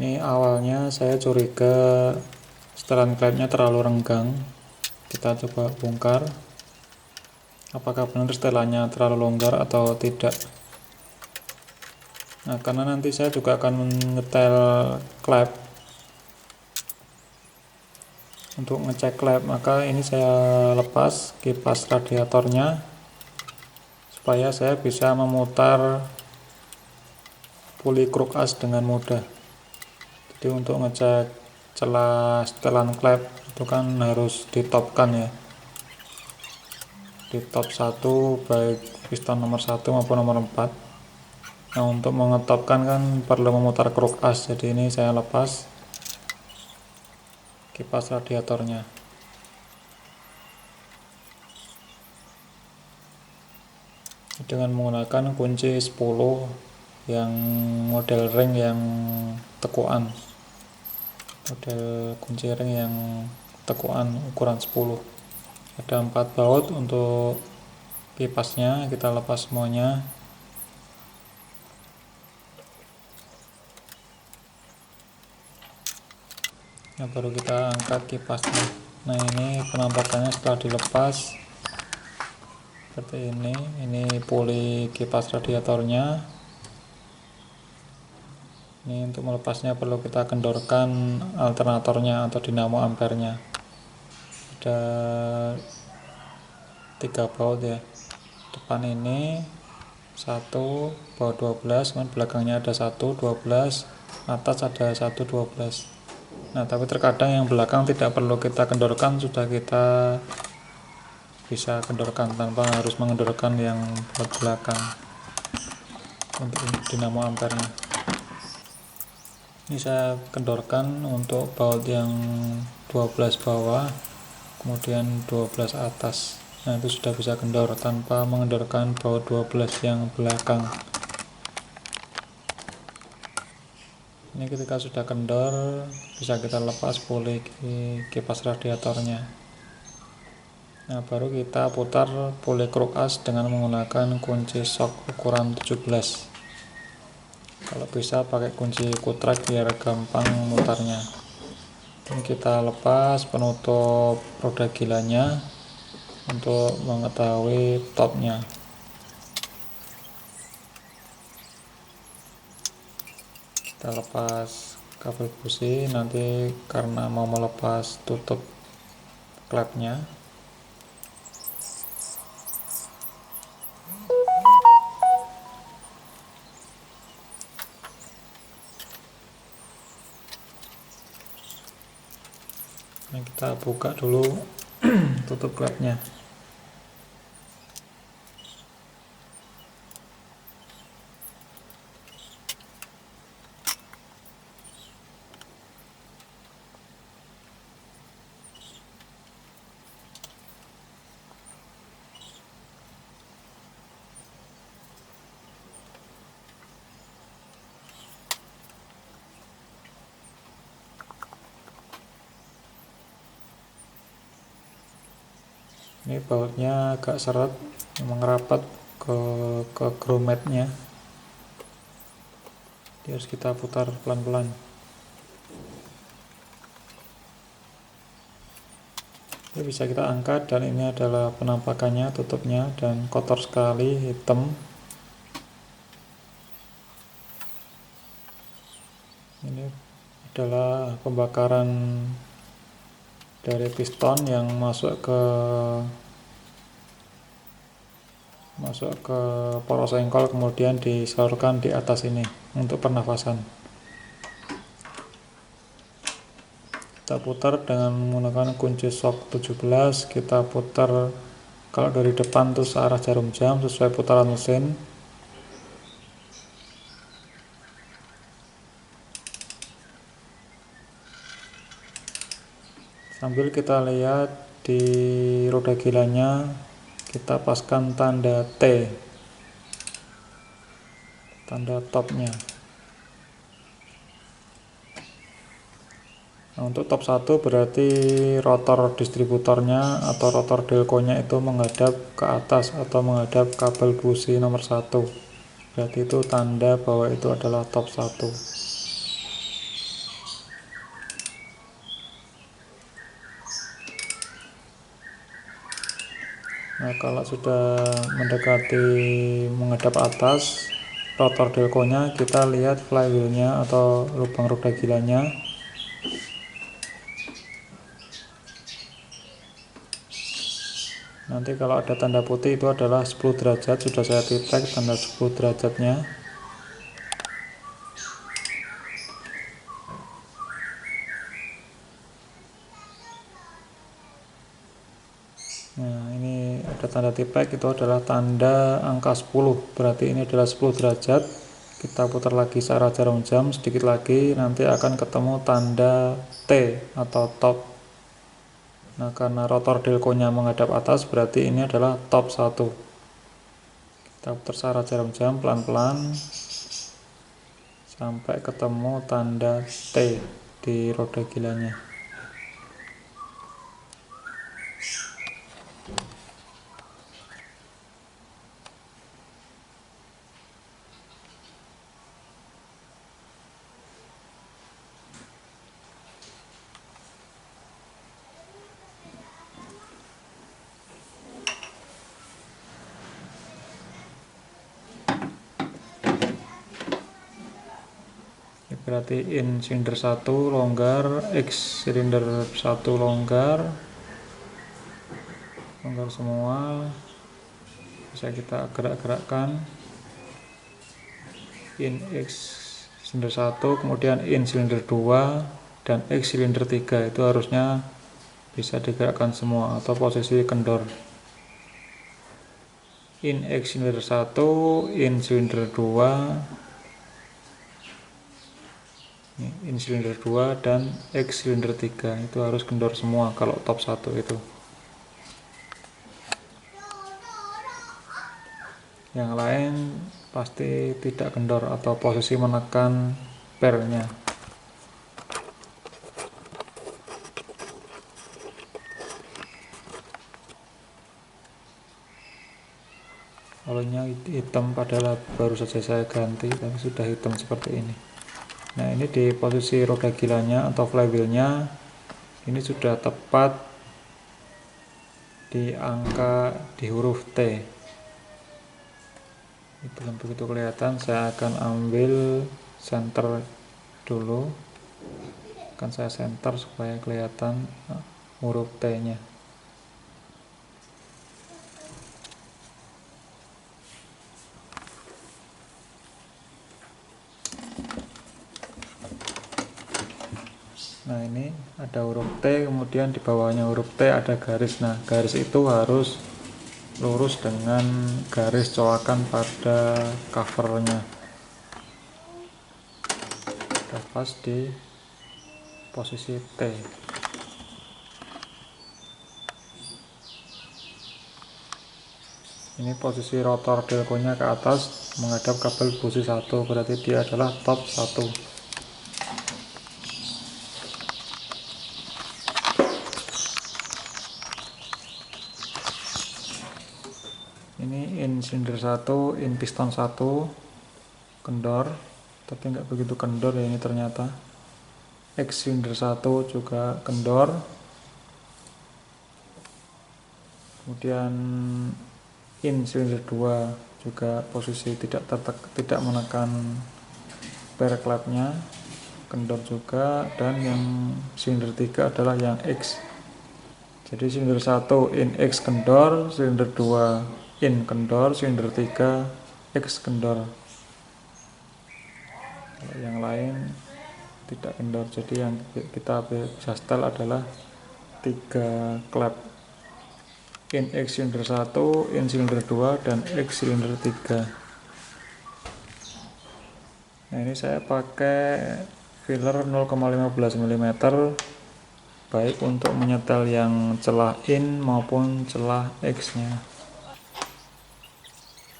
Ini awalnya saya curiga setelan klepnya terlalu renggang. Kita coba bongkar apakah benar setelannya terlalu longgar atau tidak. Nah, karena nanti saya juga akan menyetel klep. Untuk ngecek klep, maka ini saya lepas kipas radiatornya supaya saya bisa memutar puli kruk as dengan mudah. Jadi untuk ngecek celah setelan klep itu kan harus ditopkan ya, di top 1 baik piston nomor 1 maupun nomor 4. Nah, untuk mengetopkan kan perlu memutar kruk as, jadi ini saya lepas kipas radiatornya dengan menggunakan kunci 10 yang model ring yang tekuan, model kunci ring yang tekuan ukuran 10. Ada 4 baut untuk kipasnya, kita lepas semuanya. Nah, baru kita angkat kipasnya. Nah, ini penampakannya setelah dilepas seperti ini puli kipas radiatornya. Ini untuk melepasnya perlu kita kendorkan alternatornya atau dinamo ampernya. Ada 3 baut ya, depan ini 1 baut 12, kemudian belakangnya ada 1 12, atas ada 1 12. Nah, tapi terkadang yang belakang tidak perlu kita kendorkan, sudah kita bisa kendorkan tanpa harus mengendorkan yang baut belakang untuk dinamo ampernya. Ini saya kendorkan untuk baut yang 12 bawah, kemudian 12 atas. Nah, itu sudah bisa kendor tanpa mengendorkan baut 12 yang belakang. Ini ketika sudah kendor, bisa kita lepas puli kipas radiatornya. Nah, baru kita putar puli kruk as dengan menggunakan kunci sok ukuran 17. Kalau bisa pakai kunci kutrek biar gampang mutarnya. Ini kita lepas penutup roda gilanya untuk mengetahui topnya. Kita lepas kabel busi, nanti karena mau melepas tutup klepnya. Nah, kita buka dulu tutup klepnya. Ini bautnya agak seret, memang ke grommetnya. Jadi harus kita putar pelan-pelan. Ini bisa kita angkat, dan ini adalah penampakannya, tutupnya, dan kotor sekali, hitam. Ini adalah pembakaran dari piston yang masuk ke poros engkol, kemudian disalurkan di atas ini untuk pernafasan. Kita putar dengan menggunakan kunci sok 17. Kita putar kalau dari depan terus arah jarum jam sesuai putaran mesin. Sambil kita lihat di roda gilanya, kita paskan tanda T, tanda topnya. Nah, untuk top 1 berarti rotor distributornya atau rotor delconya itu menghadap ke atas atau menghadap kabel busi nomor 1. Berarti itu tanda bahwa itu adalah top 1. Nah, kalau sudah mendekati menghadap atas rotor delconya, kita lihat flywheelnya atau lubang roda gilanya. Nanti kalau ada tanda putih itu adalah 10 derajat, sudah saya titik tanda 10 derajatnya. Nah, ini ada tanda tipek, itu adalah tanda angka 10, berarti ini adalah 10 derajat. Kita putar lagi searah jarum jam sedikit lagi, nanti akan ketemu tanda T atau top. Nah, karena rotor delconya menghadap atas, berarti ini adalah top 1. Kita putar searah jarum jam pelan-pelan sampai ketemu tanda T di roda gilanya. Berarti in silinder 1 longgar, X silinder 1 longgar semua. Bisa kita gerak-gerakkan. In X silinder 1, kemudian in silinder 2 dan X silinder 3 itu harusnya bisa digerakkan semua atau posisi kendor. In X silinder 1, in silinder 2, in silinder 2 dan X silinder 3 itu harus kendor semua kalau top 1 itu. Yang lain pasti tidak kendor atau posisi menekan pernya. Olehnya hitam padahal baru saja saya ganti, tapi sudah hitam seperti ini. Nah, ini di posisi roda gilanya atau flywheelnya ini sudah tepat di angka di huruf T. Itu belum begitu kelihatan, saya akan ambil center dulu. Akan saya center supaya kelihatan huruf T nya. Nah, ini ada huruf T, kemudian di bawahnya huruf T ada garis. Nah, garis itu harus lurus dengan garis coakan pada covernya. Sudah pas di posisi T. Ini posisi rotor delconya ke atas menghadap kabel busi 1, berarti dia adalah top 1. Ini in silinder 1, in piston 1 kendor, tapi nggak begitu kendor ya ini ternyata. X silinder 1 juga kendor. Kemudian in silinder 2 juga posisi tidak menekan per klepnya, kendor juga. Dan yang silinder 3 adalah yang X. Jadi silinder 1 in X kendor, silinder 2 in kendor, silinder 3 X kendor. Kalau yang lain tidak kendor, jadi yang kita bisa setel adalah 3 klep, in X silinder 1, in silinder 2 dan X silinder 3. Nah, ini saya pakai filler 0,15 mm baik untuk menyetel yang celah in maupun celah X nya.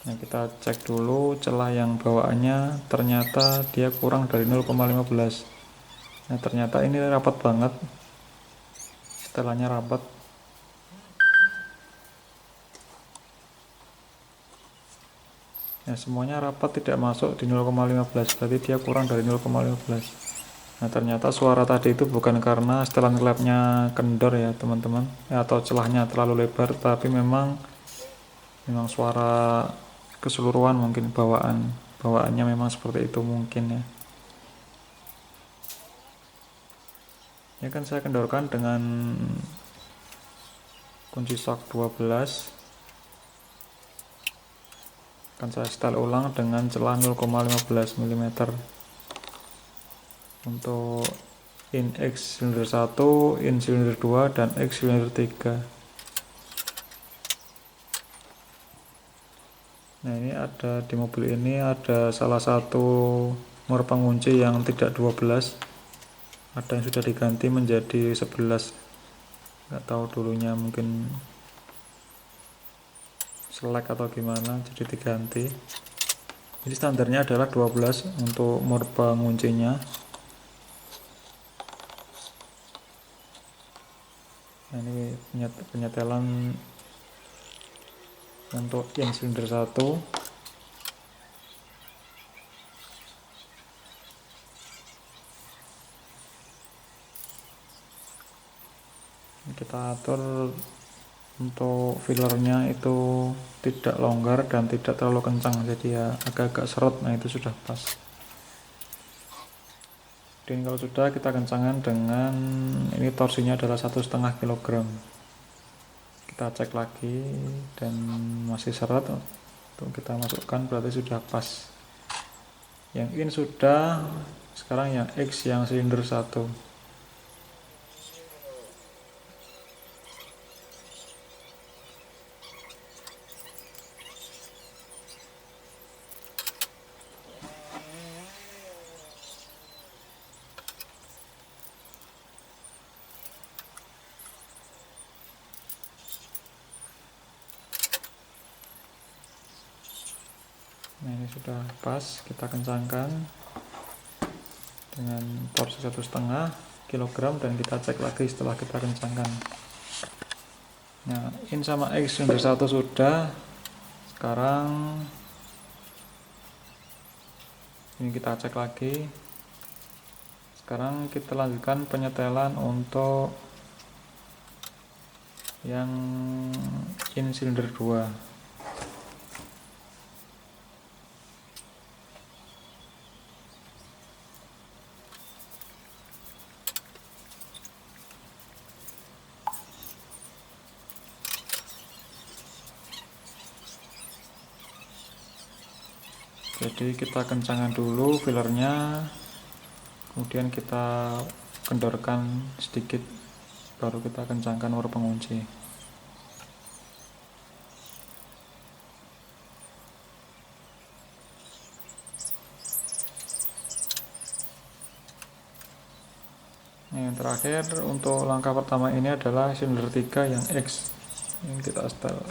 Nah, kita cek dulu celah yang bawaannya, ternyata dia kurang dari 0,15. Nah, ternyata ini rapat banget, setelannya rapat. Ya, semuanya rapat, tidak masuk di 0,15, berarti dia kurang dari 0,15. Nah, ternyata suara tadi itu bukan karena setelan klepnya kendor ya teman-teman, atau celahnya terlalu lebar, tapi memang memang suara keseluruhan mungkin bawaannya memang seperti itu mungkin ya. Ini kan saya kendorkan dengan kunci shock 12, akan saya setel ulang dengan celah 0,15 mm untuk in X silinder 1, in silinder 2, dan X silinder 3. Nah, ini ada di mobil ini ada salah satu mur pengunci yang tidak 12, ada yang sudah diganti menjadi 11. Nggak tahu dulunya mungkin selek atau gimana jadi diganti. Jadi standarnya adalah 12 untuk mur penguncinya. Nah, ini penyetelan untuk yang silinder 1. Kita atur untuk fillernya itu tidak longgar dan tidak terlalu kencang, jadi ya agak-agak seret. Nah, itu sudah pas. Dan kalau sudah, kita kencangkan dengan ini, torsinya adalah 1,5 kg. Kita cek lagi dan masih seret, untuk kita masukkan berarti sudah pas. Yang in sudah, sekarang yang X yang silinder 1. Nah, ini sudah pas, kita kencangkan dengan torsi 1,5 kg dan kita cek lagi setelah kita kencangkan. Nah, in sama X silinder 1 sudah. Sekarang ini kita cek lagi. Sekarang kita lanjutkan penyetelan untuk yang in silinder 2. Jadi kita kencangkan dulu fillernya, kemudian kita kendorkan sedikit, baru kita kencangkan mur pengunci. Nah, yang terakhir untuk langkah pertama ini adalah silinder 3 yang X. Ini kita setel.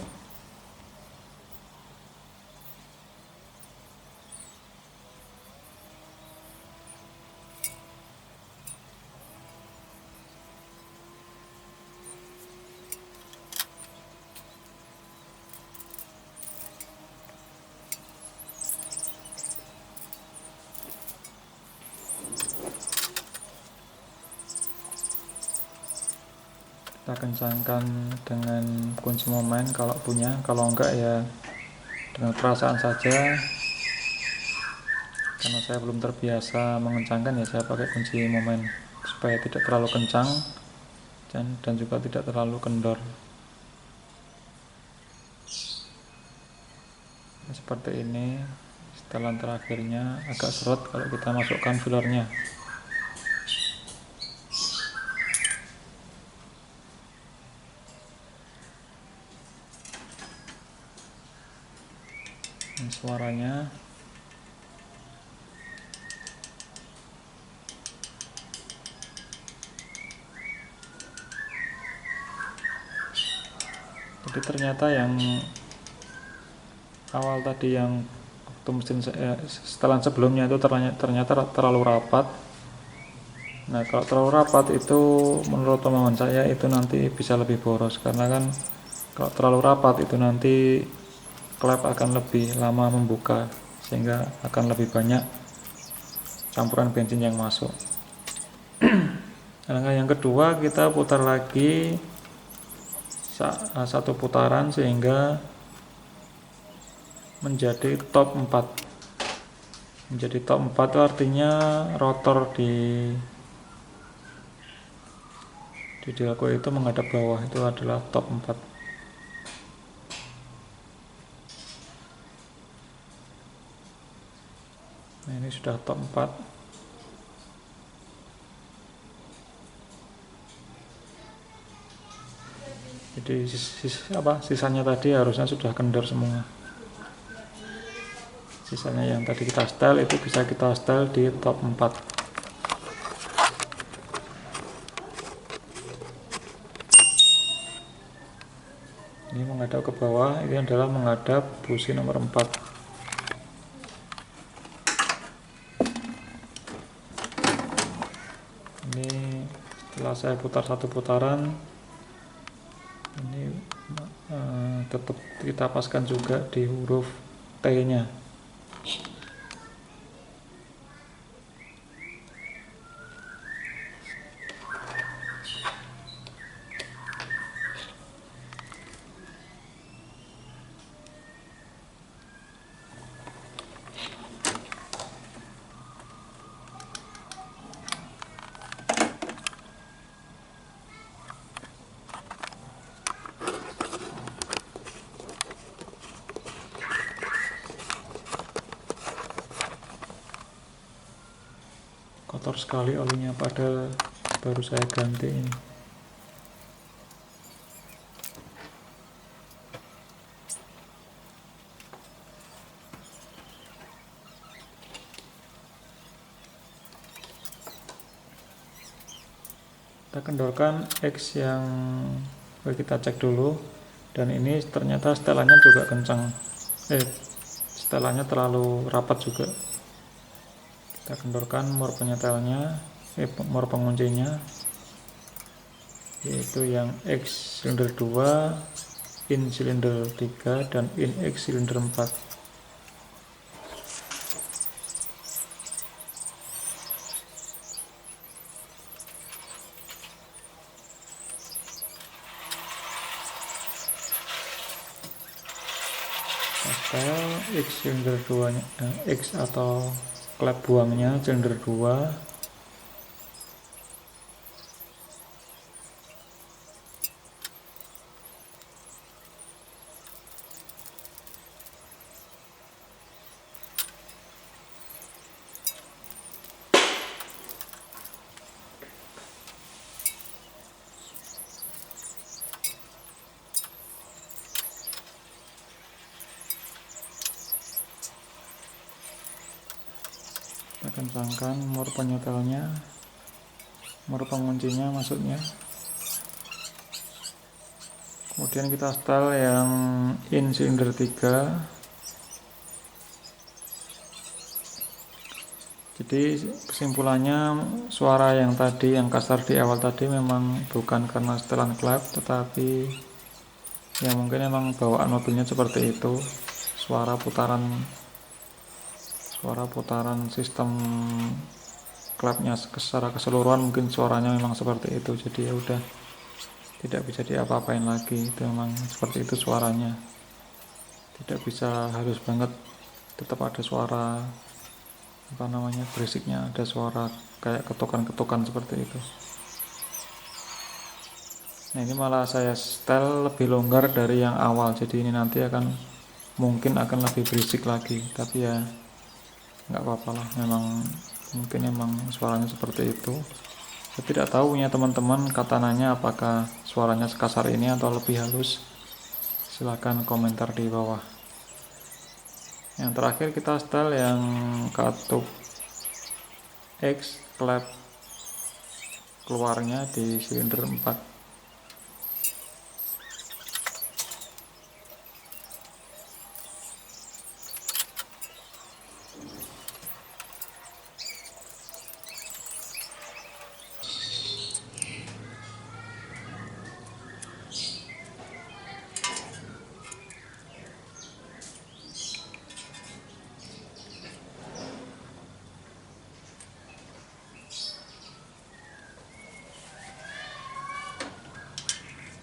Kita kencangkan dengan kunci momen kalau punya, kalau enggak ya dengan perasaan saja. Karena saya belum terbiasa mengencangkan, ya saya pakai kunci momen supaya tidak terlalu kencang dan juga tidak terlalu kendor. Nah, seperti ini setelan terakhirnya agak seret kalau kita masukkan fillernya. Suaranya jadi ternyata yang awal tadi yang waktu mesin setelan sebelumnya itu ternyata terlalu rapat. Nah, kalau terlalu rapat itu menurut pemahaman saya itu nanti bisa lebih boros, karena kan kalau terlalu rapat itu nanti klep akan lebih lama membuka sehingga akan lebih banyak campuran bensin yang masuk. Langkah yang kedua, kita putar lagi satu putaran sehingga menjadi top 4. Menjadi top 4 itu artinya rotor di delco itu menghadap bawah, itu adalah top 4. Nah, ini sudah top 4. Jadi sisanya tadi harusnya sudah kendor semua. Sisanya yang tadi kita setel itu bisa kita setel di top 4. Ini menghadap ke bawah, ini adalah menghadap busi nomor 4. Ini setelah saya putar satu putaran, ini tetap kita paskan juga di huruf T nya. Kotor sekali olinya, padahal baru saya ganti ini. Kita kendorkan X yang kita cek dulu, dan ini ternyata setelannya juga kencang, setelannya terlalu rapat juga. Kita kendorkan mur penyetelnya, mur penguncinya, yaitu yang X silinder 2, in silinder 3, dan in X silinder 4. Setel X silinder 2 nya, X atau klep buangnya silinder 2. Kita kencangkan mur penyetelnya, mur penguncinya maksudnya. Kemudian kita setel yang in silinder 3. Jadi kesimpulannya, suara yang tadi, yang kasar di awal tadi memang bukan karena setelan klep, tetapi ya mungkin memang bawaan mobilnya seperti itu. Suara putaran sistem klepnya secara keseluruhan mungkin suaranya memang seperti itu. Jadi ya udah, tidak bisa diapa-apain lagi, itu memang seperti itu suaranya. Tidak bisa halus banget, tetap ada suara berisiknya, ada suara kayak ketukan-ketukan seperti itu. Nah, ini malah saya setel lebih longgar dari yang awal, jadi ini nanti mungkin akan lebih berisik lagi, tapi ya nggak apa-apa lah, mungkin suaranya seperti itu. Saya tidak tahu punya teman-teman Katananya apakah suaranya sekasar ini atau lebih halus. Silahkan komentar di bawah. Yang terakhir kita setel yang katup X klep keluarnya di silinder 4.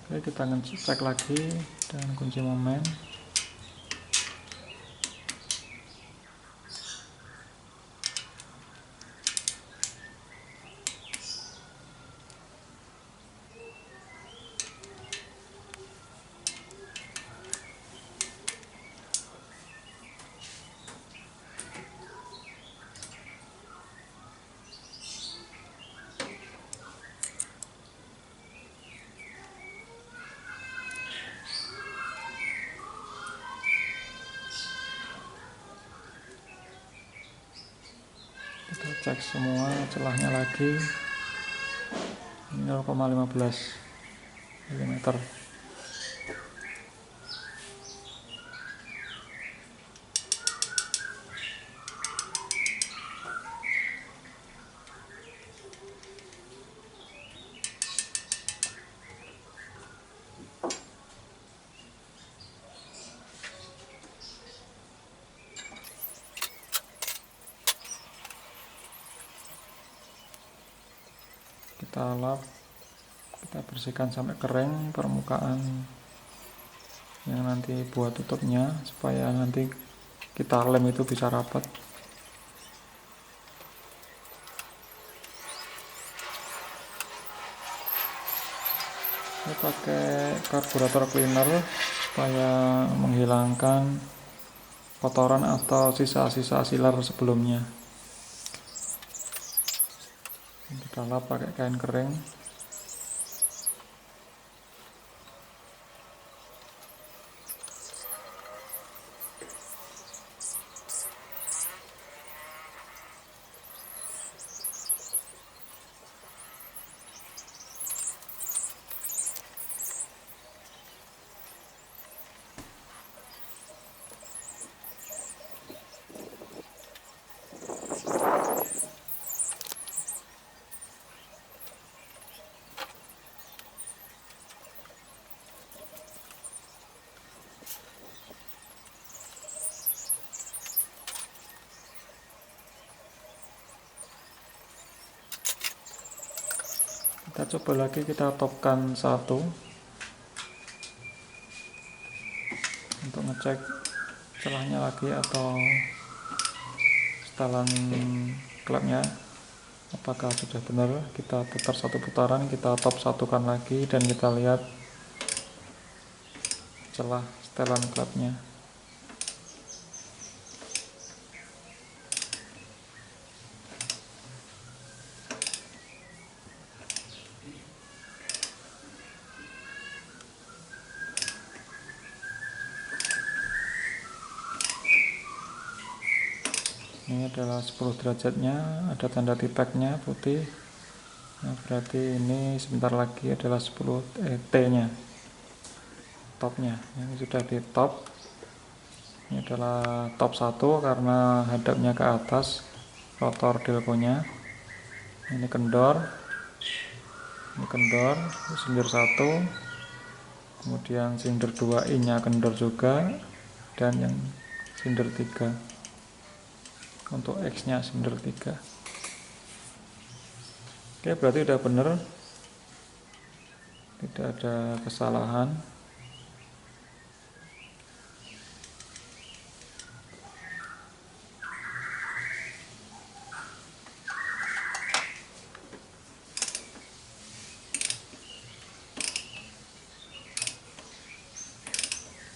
Oke, kita ngecek lagi dengan kunci momen. Kita cek semua celahnya lagi. Ini 0,15 mm. Kita lap, kita bersihkan sampai kering permukaan yang nanti buat tutupnya, supaya nanti kita lem itu bisa rapat. Saya pakai karburator cleaner supaya menghilangkan kotoran atau sisa-sisa sealer sebelumnya. Kita lap pakai kain kering. Kita coba lagi, kita topkan satu untuk ngecek celahnya lagi atau setelan klepnya apakah sudah benar. Kita putar satu putaran, kita top satukan lagi, dan kita lihat celah setelan klepnya. Ini adalah 10 derajatnya, ada tanda tipeknya putih. Nah, berarti ini sebentar lagi adalah 10 T-nya, topnya. Ini sudah di top. Ini adalah top 1 karena hadapnya ke atas, rotor delconya. Ini kendor, silinder 1, kemudian silinder 2 I-nya kendor juga, dan yang silinder 3. Untuk X-nya silinder 3. Oke, berarti udah bener, tidak ada kesalahan.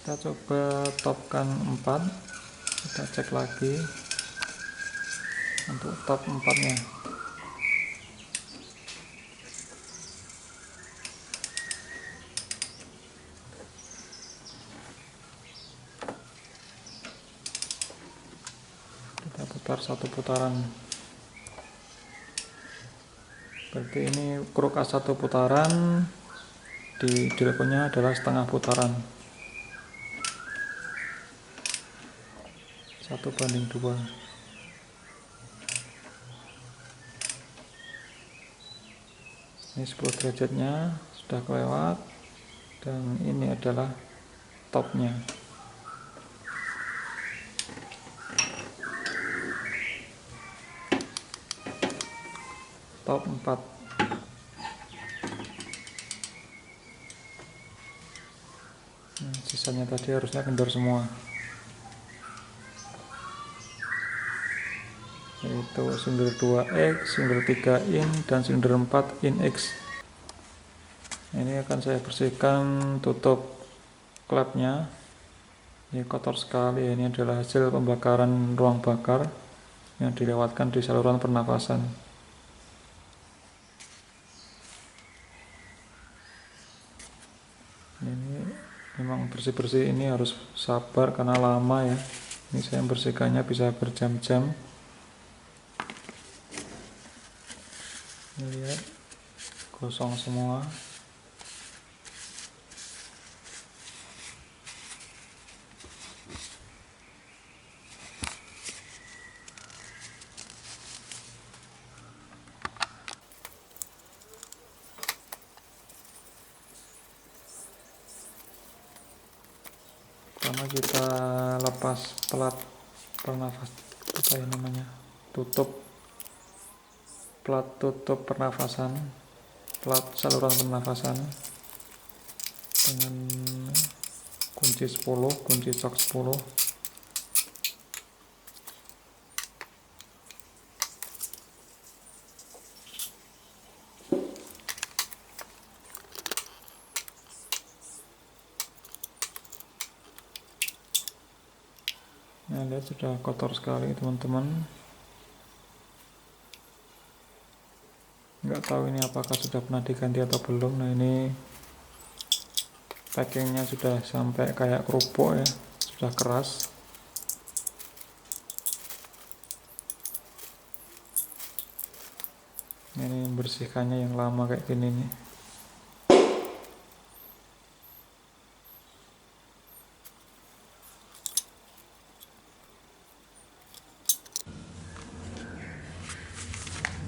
Kita coba topkan 4, kita cek lagi untuk top 4-nya. Kita putar satu putaran. Berarti ini kruk as 1 putaran, di delconya adalah setengah putaran, 1:2. Ini 10 derajatnya sudah kelewat, dan ini adalah topnya. Top 4. Nah, sisanya tadi harusnya kendor semua, yaitu silinder 2X, silinder 3 in, dan silinder 4 in X. Ini akan saya bersihkan tutup klepnya. Ini kotor sekali. Ini adalah hasil pembakaran ruang bakar yang dilewatkan di saluran pernafasan. Ini memang bersih-bersih ini harus sabar karena lama ya. Ini saya bersihkannya bisa berjam-jam. lihat gosong semua. Karena kita lepas plat pernafas, apa ya namanya, plat tutup pernafasan, plat saluran pernafasan dengan kunci 10, kunci cok 10. Nah, lihat sudah kotor sekali teman-teman. Nggak tahu ini apakah sudah pernah diganti atau belum. Nah, ini packingnya sudah sampai kayak kerupuk ya, sudah keras. Ini membersihkannya yang lama kayak gini nih.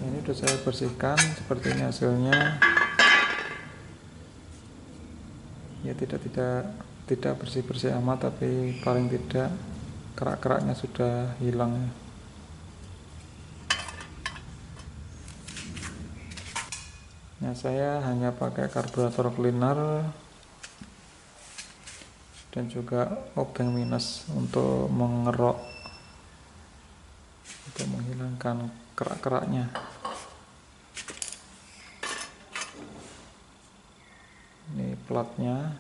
Ini sudah saya bersihkan, seperti ini hasilnya. Ya tidak bersih-bersih amat, tapi paling tidak kerak-keraknya sudah hilang ya. Nah, saya hanya pakai karburator cleaner dan juga obeng minus untuk mengerok, untuk menghilangkan kerak-keraknya. Ini platnya.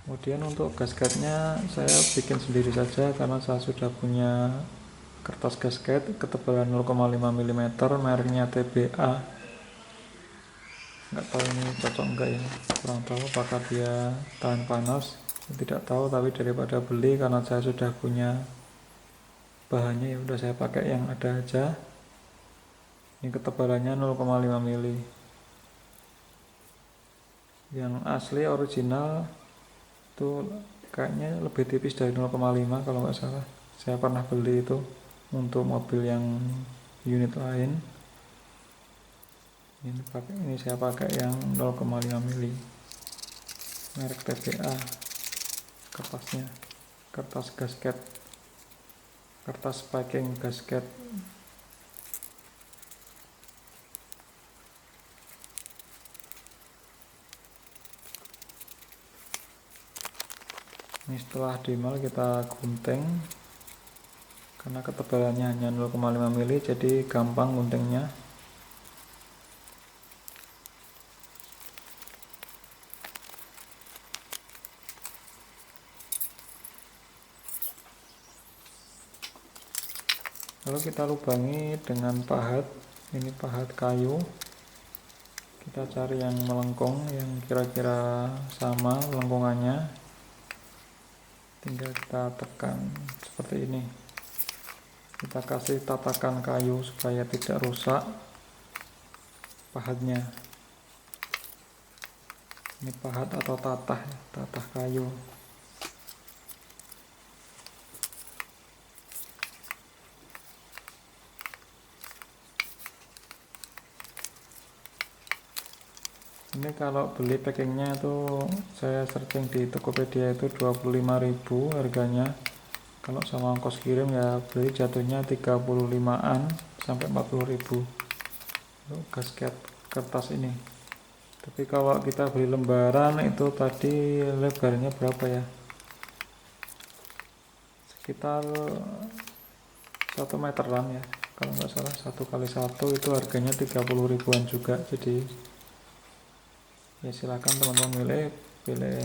Kemudian untuk gasketnya saya bikin sendiri saja karena saya sudah punya kertas gasket ketebalan 0,5 mm, mereknya TBA. Nggak tahu ini cocok enggak ya, kurang tahu apakah dia tahan panas, tidak tahu, tapi daripada beli, karena saya sudah punya bahannya, ya udah saya pakai yang ada aja. Ini ketebalannya 0,5 mm. Yang asli original itu kayaknya lebih tipis dari 0,5 kalau nggak salah. Saya pernah beli itu untuk mobil yang unit lain. Ini saya pakai yang 0,5 mili, merek TBA. Kertasnya kertas gasket, kertas packing gasket. Ini setelah dimal kita gunting, karena ketebalannya hanya 0,5 mili, jadi gampang guntingnya. Lalu kita lubangi dengan pahat. Ini pahat kayu. Kita cari yang melengkung, yang kira-kira sama lengkungannya. Tinggal kita tekan seperti ini. Kita kasih tatakan kayu supaya tidak rusak pahatnya. Ini pahat atau tatah kayu. Ini kalau beli packingnya itu saya searching di Tokopedia itu 25.000 harganya. Kalau sama ongkos kirim ya beli jatuhnya 35-an sampai 40.000 untuk gasket kertas ini. Tapi kalau kita beli lembaran itu tadi lebarnya berapa ya? Sekitar 1 meteran ya kalau nggak salah. 1x1 itu harganya 30 ribuan juga. Jadi ya silakan teman-teman pilih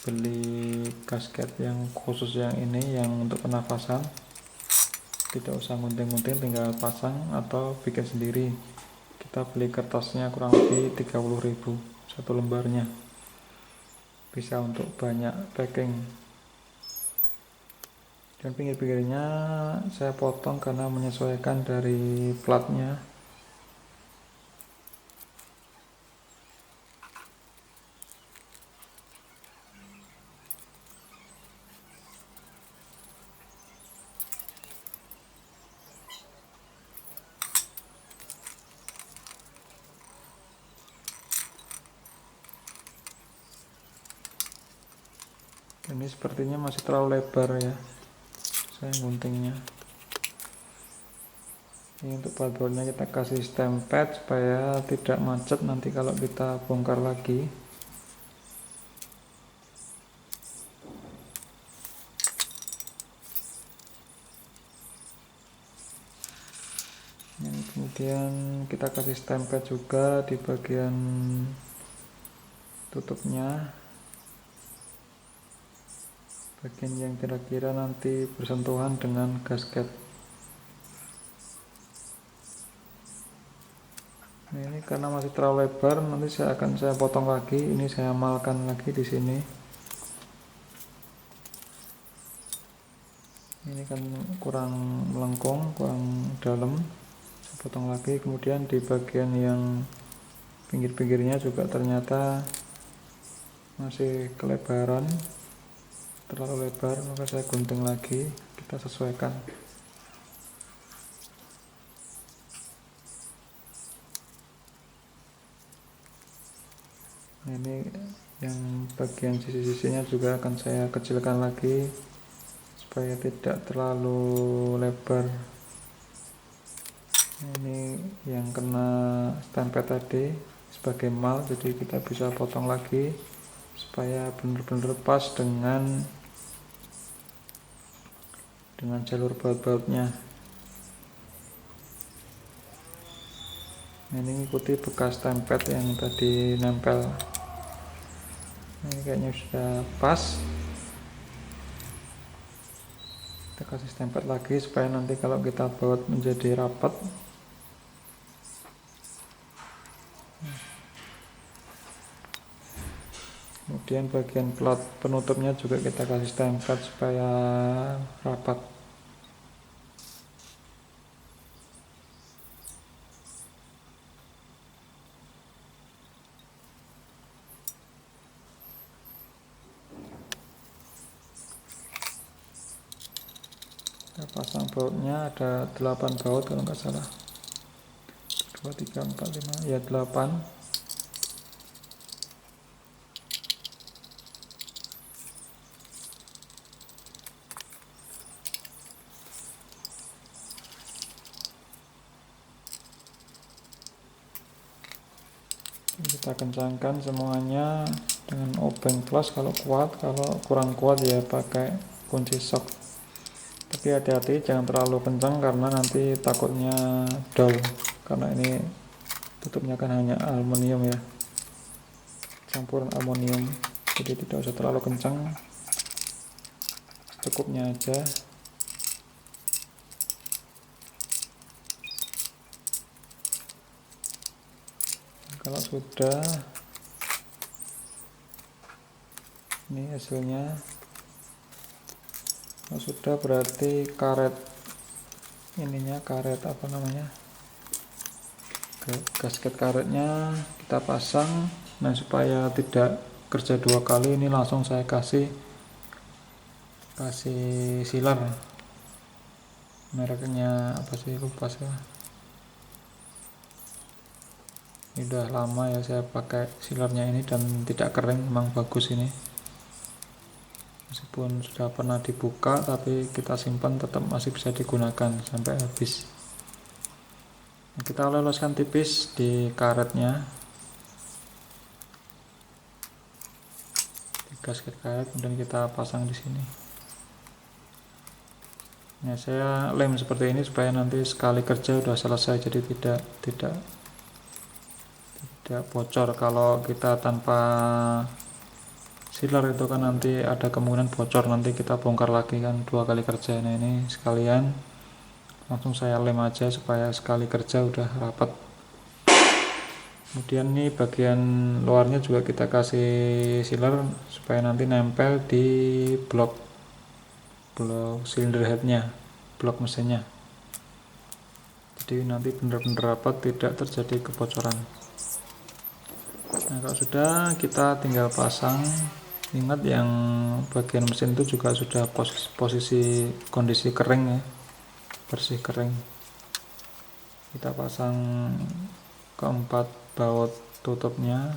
beli gasket yang khusus yang ini, yang untuk pernafasan. Tidak usah gunting-gunting, tinggal pasang atau bikin sendiri. Kita beli kertasnya kurang lebih 30.000 satu lembarnya, bisa untuk banyak packing. Dan pinggir-pinggirnya saya potong karena menyesuaikan dari platnya. Ini sepertinya masih terlalu lebar ya, saya guntingnya. Ini untuk bautnya kita kasih stempet supaya tidak macet nanti kalau kita bongkar lagi. Ini kemudian kita kasih stempet juga di bagian tutupnya, bagian yang kira-kira nanti bersentuhan dengan gasket. Nah, ini karena masih terlalu lebar, nanti saya potong lagi. Ini saya amalkan lagi di sini. Ini kan kurang melengkung, kurang dalam. Saya potong lagi. Kemudian di bagian yang pinggir-pinggirnya juga ternyata masih kelebaran, terlalu lebar, maka saya gunting lagi. Kita sesuaikan. Nah, ini yang bagian sisi-sisinya juga akan saya kecilkan lagi supaya tidak terlalu lebar. Ini yang kena stempet tadi sebagai mal, jadi kita bisa potong lagi supaya benar-benar pas dengan jalur baut-bautnya. Ini ikuti bekas stempet yang tadi nempel. Ini kayaknya sudah pas. Kita kasih stempet lagi supaya nanti kalau kita baut menjadi rapat. Kemudian bagian plat penutupnya juga kita kasih stempet supaya rapat. Kita pasang bautnya, ada 8 baut kalau nggak salah. 2, 3, 4, 5, ya 8. Kita kencangkan semuanya dengan obeng plus kalau kuat. Kalau kurang kuat ya pakai kunci shock. Tapi hati-hati jangan terlalu kencang karena nanti takutnya dull, karena ini tutupnya kan hanya aluminium ya, campuran aluminium, jadi tidak usah terlalu kencang, cukupnya aja. Kalau sudah, ini hasilnya. Kalau sudah berarti karet ininya, karet apa namanya, gasket karetnya kita pasang. Nah, supaya tidak kerja 2 kali, ini langsung saya kasih silar, mereknya apa sih, lupa saya. Ini udah lama ya saya pakai silarnya ini dan tidak kering, memang bagus ini. Meskipun sudah pernah dibuka, tapi kita simpan tetap masih bisa digunakan sampai habis. Nah, kita oleskan tipis di karetnya, di gasket karet, kemudian kita pasang di sini. Nah, saya lem seperti ini supaya nanti sekali kerja udah selesai, jadi tidak bocor. Kalau kita tanpa sealer itu kan nanti ada kemungkinan bocor, nanti kita bongkar lagi kan 2 kali kerja. Nah, ini sekalian langsung saya lem aja supaya sekali kerja udah rapat. Kemudian nih bagian luarnya juga kita kasih sealer supaya nanti nempel di blok cylinder headnya, blok mesinnya, jadi nanti benar-benar rapat, tidak terjadi kebocoran. Nah, kalau sudah, kita tinggal pasang. Ingat yang bagian mesin itu juga sudah posisi kondisi kering ya, bersih kering. Kita pasang keempat baut tutupnya.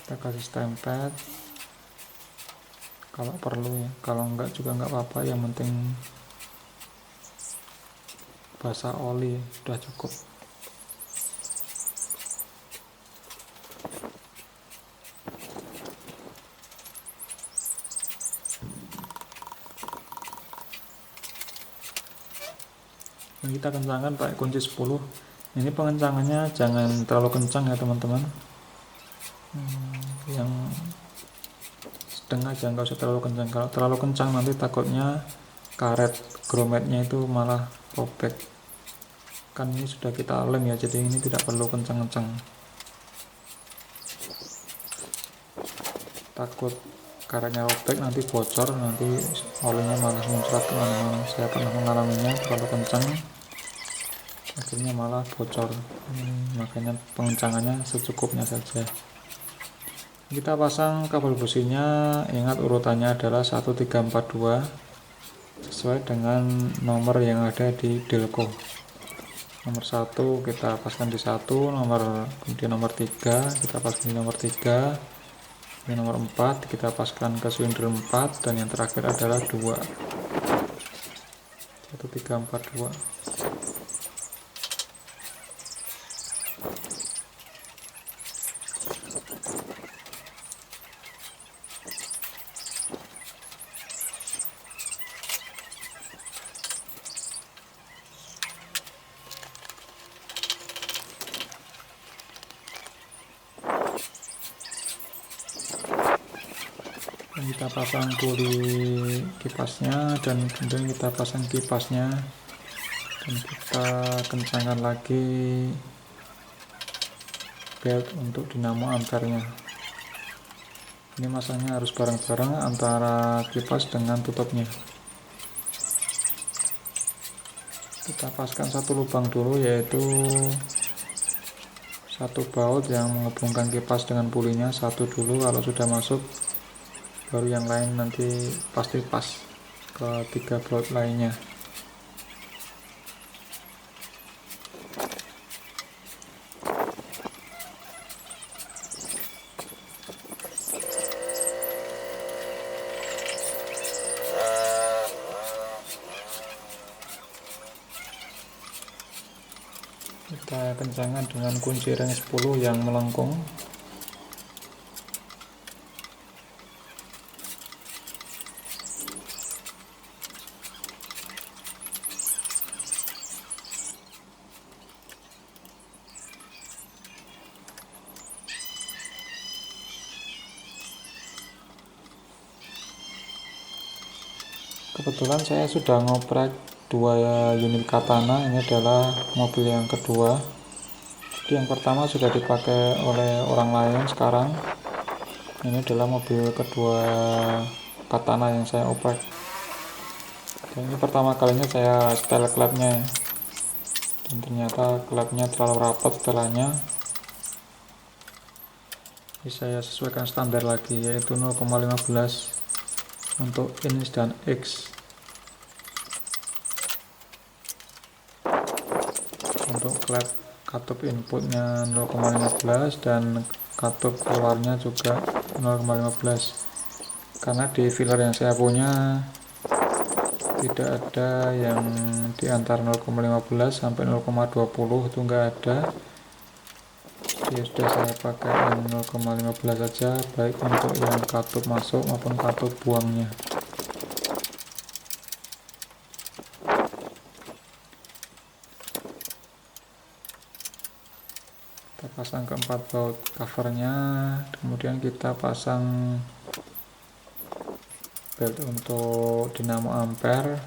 Kita kasih stempel kalau perlu ya, kalau enggak juga enggak apa-apa, yang penting basah oli udah cukup. Nah, kita kencangkan pakai kunci 10. Ini pengencangannya jangan terlalu kencang ya teman-teman, yang sedang aja, nggak usah terlalu kencang. Kalau terlalu kencang nanti takutnya karet grommetnya itu malah robek. Kan ini sudah kita lem ya, jadi ini tidak perlu kencang-kencang, takut karetnya robek nanti bocor, nanti olinya malah muncrat kemana-mana. Saya pernah mengalaminya, terlalu kencang akhirnya malah bocor. Makanya pengencangannya secukupnya saja. Kita pasang kabel businya, ingat urutannya adalah 1342 sesuai dengan nomor yang ada di delco. Nomor 1 kita pasang di 1, kemudian nomor 3 kita pasang di nomor 3, kemudian nomor 4 kita pasang ke silinder 4, dan yang terakhir adalah 2. 1342. Kita pasang puli kipasnya, dan kemudian kita pasang kipasnya, dan kita kencangkan lagi belt untuk dinamo ampernya. Ini masangnya harus bareng-bareng antara kipas dengan tutupnya. Kita paskan satu lubang dulu, yaitu satu baut yang menghubungkan kipas dengan pulinya, satu dulu. Kalau sudah masuk baru yang lain nanti pasti pas ke 3 baut lainnya. Kita kencangkan dengan kunci ring 10 yang melengkung. Kebetulan saya sudah ngoprek 2 unit Katana. Ini adalah mobil yang kedua. Jadi yang pertama sudah dipakai oleh orang lain, sekarang ini adalah mobil kedua Katana yang saya oprek. Dan ini pertama kalinya saya setel klepnya, dan ternyata klepnya terlalu rapat setelannya. Jadi saya sesuaikan standar lagi, yaitu 0,15 untuk in dan X. Untuk klep katup inputnya 0,15 dan katup keluarnya juga 0,15, karena di filler yang saya punya tidak ada yang di antara 0,15 sampai 0,20 itu enggak ada. Jadi sudah saya pakai yang 0,15 saja, baik untuk yang katup masuk maupun katup buangnya. Kita pasang keempat baut covernya, kemudian kita pasang belt untuk dinamo ampere.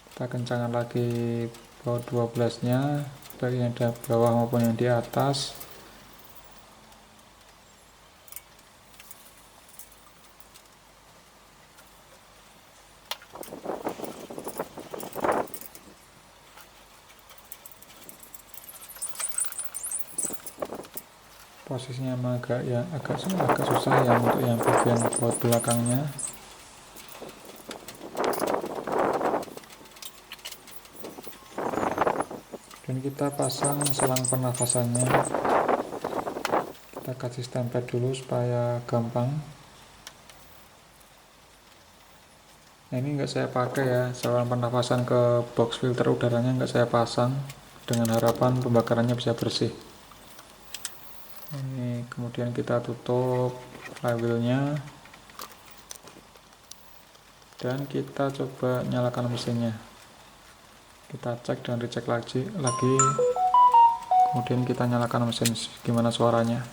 Kita kencangkan lagi baut 12 nya, baik yang di bawah maupun yang di atas. Posisinya memang agak susah ya untuk yang bagian baut belakangnya. Dan kita pasang selang pernafasannya, kita kasih stempel dulu supaya gampang. Nah, ini enggak saya pakai ya, selang pernafasan ke box filter udaranya enggak saya pasang, dengan harapan pembakarannya bisa bersih. Ini kemudian kita tutup flywheelnya dan kita coba nyalakan mesinnya. Kita cek dan recheck lagi, kemudian kita nyalakan mesin gimana suaranya.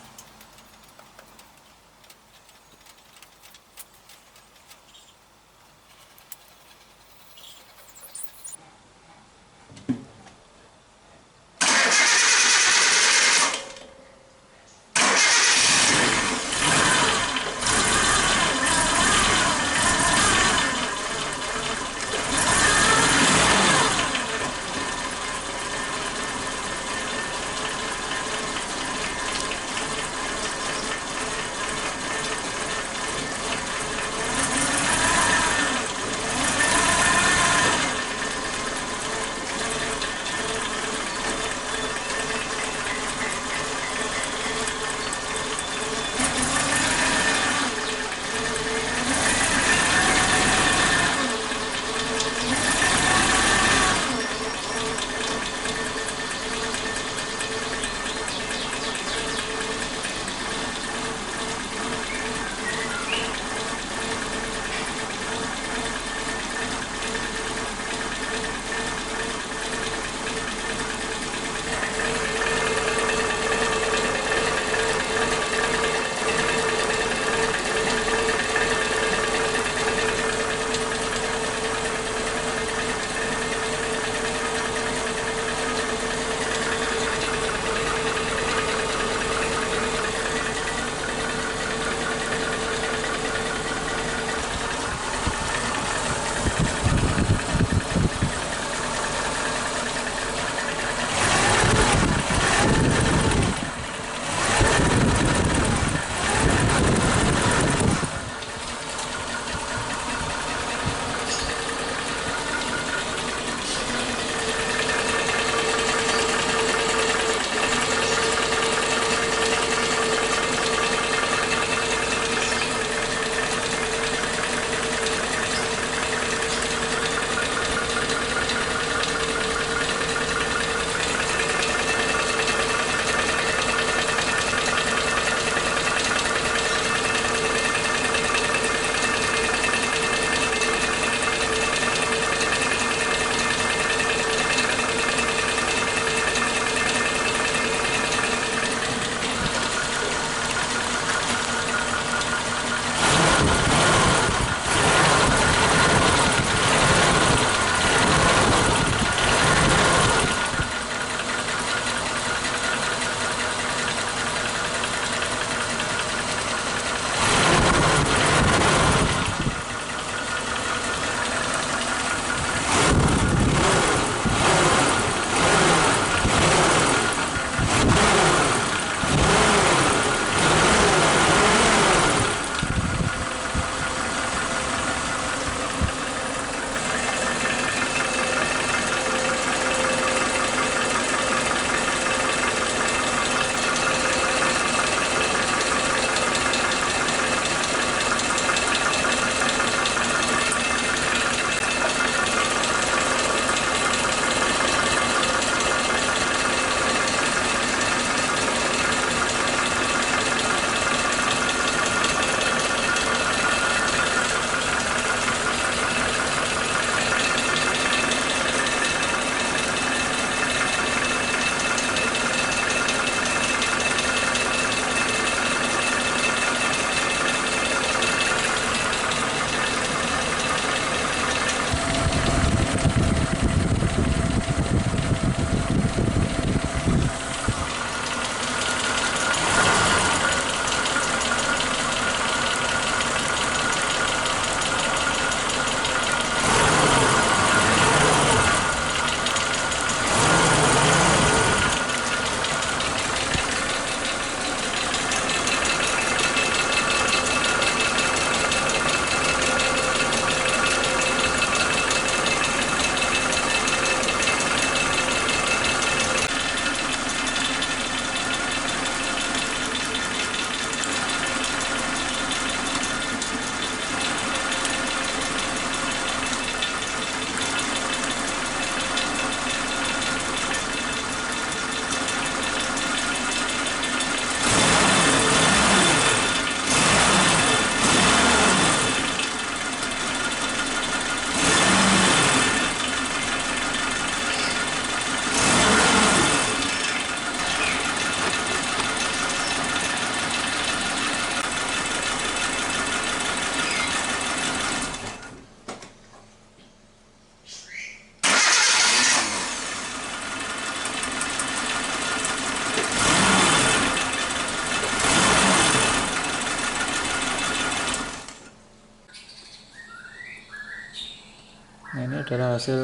Nah, ini adalah hasil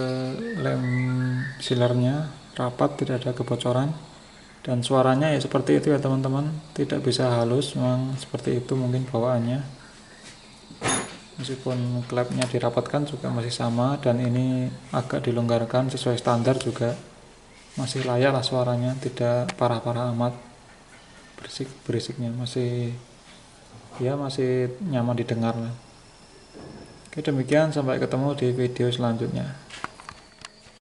lem sealernya, rapat, tidak ada kebocoran, dan suaranya ya seperti itu ya teman-teman, tidak bisa halus, memang seperti itu mungkin bawaannya. Meskipun klepnya dirapatkan juga masih sama, dan ini agak dilonggarkan sesuai standar juga masih layak lah suaranya, tidak parah-parah amat. Berisiknya masih nyaman didengar lah. Oke, demikian, sampai ketemu di video selanjutnya.